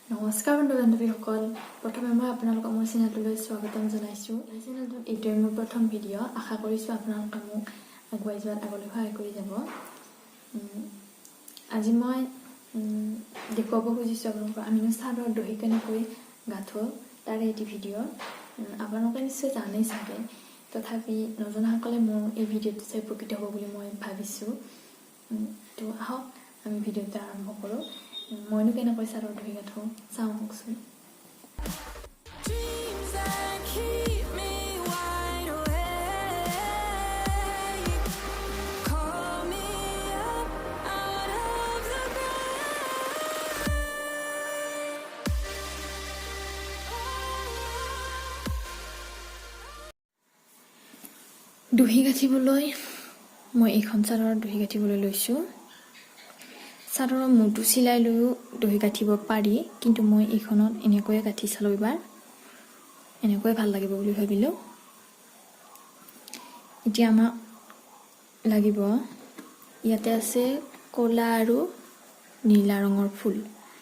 নমস্কাৰ বন্ধু-বান্ধৱীসকল, প্ৰথমে মই আপোনালোকক মোৰ চেনেলটোলৈ স্বাগতম জনাইছোঁ। এই চেনেলটোত এইটোৱে মোৰ প্ৰথম ভিডিঅ'। আশা কৰিছোঁ আপোনালোকে মোক আগুৱাই যোৱাত আগলৈ সহায় কৰি যাব। আজি মই দেখুৱাব খুজিছোঁ আপোনালোকক আমিনো চাদৰ দহি কেনেকৈ গাঁঠো তাৰে এটি ভিডিঅ'। আপোনালোকে নিশ্চয় জানেই চাগে, তথাপি নজনাসকলে মোৰ এই ভিডিঅ'টো চাই উপকৃত হ'ব বুলি মই ভাবিছোঁ। তো আহক আমি ভিডিঅ'টো আৰম্ভ কৰোঁ। মইনো কেনেকৈ চাদৰ দহি গাঁঠো চাওঁ কওকচোন। দহি গাঁঠিবলৈ মই এইখন চাদৰ দহি গাঁঠিবলৈ লৈছোঁ। চাদৰৰ মূৰটো চিলাই লৈও দহি গাঁঠিব পাৰি, কিন্তু মই এইখনত এনেকৈয়ে গাঁঠি চালোঁ এবাৰ। এনেকৈয়ে ভাল লাগিব বুলি ভাবিলোঁ। এতিয়া আমাক লাগিব, ইয়াতে আছে ক'লা আৰু নীলা ৰঙৰ ফুল।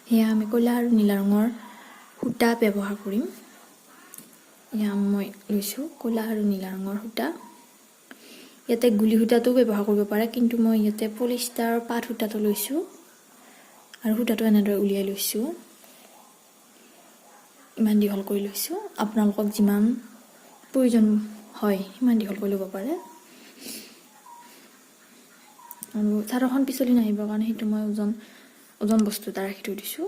সেয়া আমি ক'লা আৰু নীলা ৰঙৰ সূতা ব্যৱহাৰ কৰিম। এয়া মই লৈছোঁ ক'লা আৰু নীলা ৰঙৰ সূতা। ইয়াতে গুলি সূতাটো ব্যৱহাৰ কৰিব পাৰে, কিন্তু মই ইয়াতে পলিষ্টাৰৰ পাট সূতাটো লৈছোঁ আৰু সূতাটো এনেদৰে উলিয়াই লৈছোঁ। ইমান দীঘল কৰি লৈছোঁ। আপোনালোকক যিমান প্ৰয়োজন হয় সিমান দীঘল কৰি ল'ব পাৰে। আৰু চাদৰখন পিছলি নাহিবৰ কাৰণে সেইটো মই ওজন বস্তু এটা ৰাখি থৈ দিছোঁ।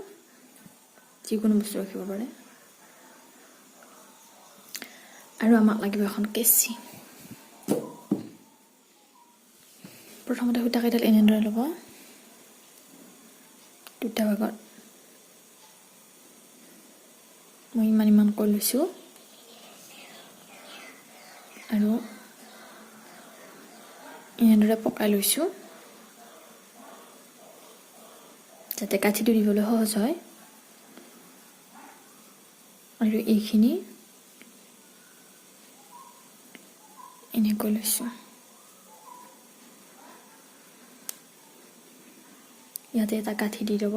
যিকোনো বস্তু ৰাখিব পাৰে। আৰু আমাক লাগিব এখন কেঁচি। প্ৰথমতে সূতাকেইডাল এনেদৰে ল'ব, দুটা ভাগত মই ইমানকৈ লৈছোঁ আৰু এনেদৰে পকাই লৈছোঁ যাতে কাঠিটো দিবলৈ সহজ হয়। আৰু এইখিনি এনেকৈ লৈছোঁ। ইয়াতে এটা কাঠি দি দিব।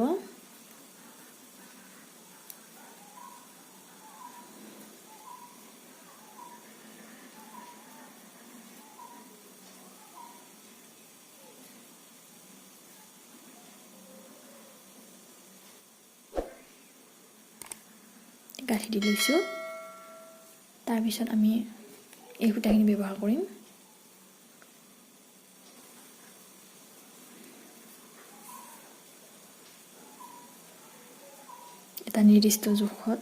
গাঁঠি দি লৈছোঁ। তাৰপিছত আমি এই সূতাখিনি ব্যৱহাৰ কৰিম। এটা নিৰ্দিষ্ট জোখত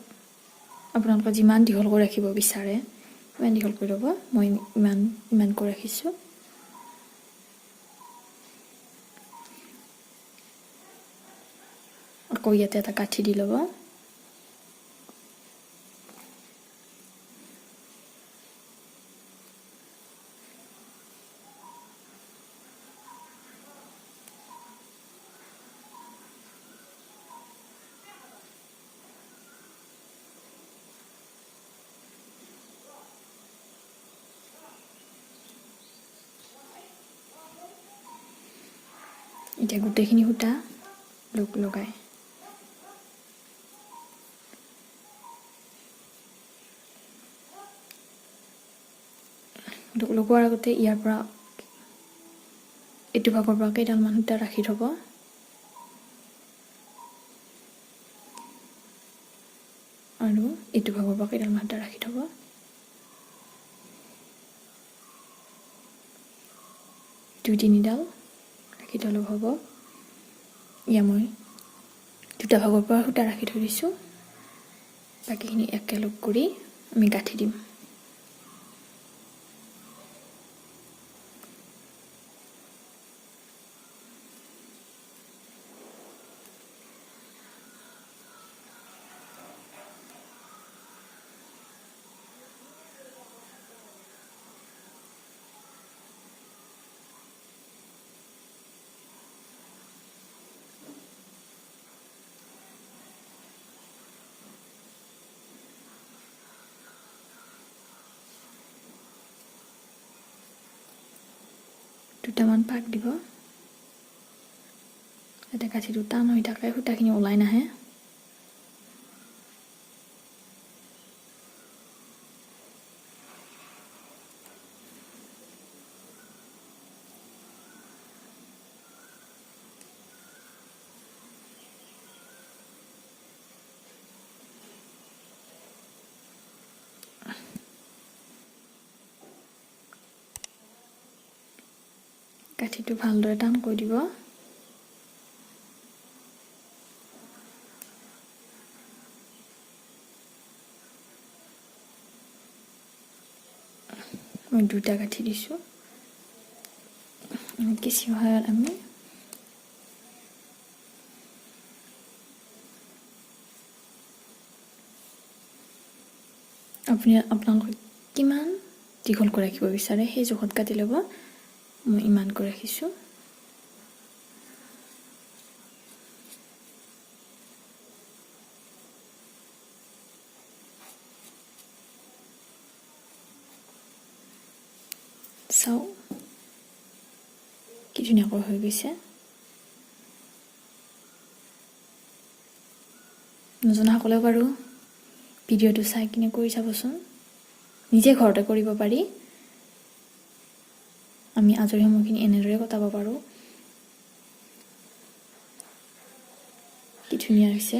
আপোনালোকে যিমান দীঘল কৰি ৰাখিব বিচাৰে সিমান দীঘল কৰি ল'ব। মই ইমানকৈ ৰাখিছোঁ। আকৌ ইয়াতে এটা কাঠি দি ল'ব। এতিয়া গোটেইখিনি সূতা লগাই লগোৱাৰ আগতে ইয়াৰ পৰা এইটো ভাগৰ পৰা কেইডালমান সূতা ৰাখি থ'ব। আৰু এইটো ভাগৰ পৰা কেইডালমান সূতা ৰাখি থ'ব। দুই তিনিডাল ৰাখি থ'লেও হ'ব। এয়া মই দুটা ভাগৰ পৰা সূতা ৰাখি থৈ দিছোঁ। বাকীখিনি একেলগ কৰি আমি গাঁঠি দিম। দুটামান পাক দিব যাতে কাঠিটো টান হৈ থাকে, সূতাখিনি ওলাই নাহে। কাঠিটো ভালদৰে টান কৰি দিব মই দুটা কাঠি দিছোঁ কিছু হয় আমি আপোনালোকে কিমান দীঘলকৈ ৰাখিব বিচাৰে সেই জোখত কাটি ল'ব মই ইমানকৈ ৰাখিছোঁ চাও কি ধুনীয়াকৈ হৈ গৈছে নজনাসকলেও বাৰু ভিডিঅ'টো চাই কিনে কৰি চাবচোন নিজে ঘৰতে কৰিব পাৰি আমি আজৰি সময়খিনি এনেদৰে কটাব পাৰোঁ কি ধুনীয়া হৈছে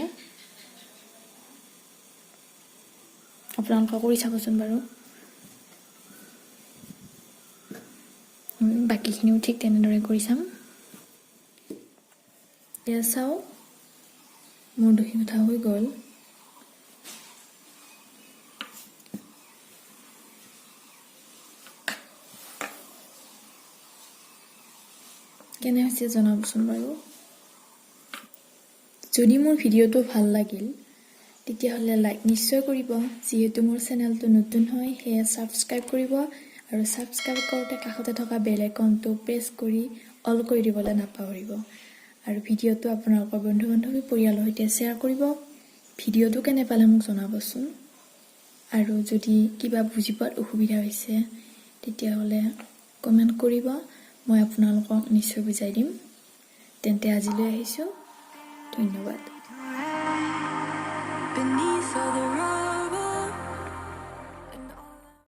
আপোনালোকে কৰি চাবচোন বাৰু বাকীখিনিও ঠিক তেনেদৰে কৰি চাম এয়া চাও মোৰ দহি গুঠা হৈ গ'ল কেনে হৈছে জনাবচোন বাৰু যদি মোৰ ভিডিঅ'টো ভাল লাগিল তেতিয়াহ'লে লাইক নিশ্চয় কৰিব যিহেতু মোৰ চেনেলটো নতুন হয় সেয়া ছাবস্ক্ৰাইব কৰিব আৰু ছাবস্ক্ৰাইব কৰোঁতে কাষতে থকা বেল আইকনটো প্ৰেছ কৰি অল কৰি দিবলৈ নাপাহৰিব আৰু ভিডিঅ'টো আপোনালোকৰ বন্ধু বান্ধৱী পৰিয়ালৰ সৈতে শ্বেয়াৰ কৰিব ভিডিঅ'টো কেনে পালে মোক জনাবচোন আৰু যদি কিবা বুজি পোৱাত অসুবিধা হৈছে তেতিয়াহ'লে কমেণ্ট কৰিব মই আপোনালোকক নিশ্চয় বুজাই দিম তেন্তে আজিলৈ আহিছোঁ ধন্যবাদ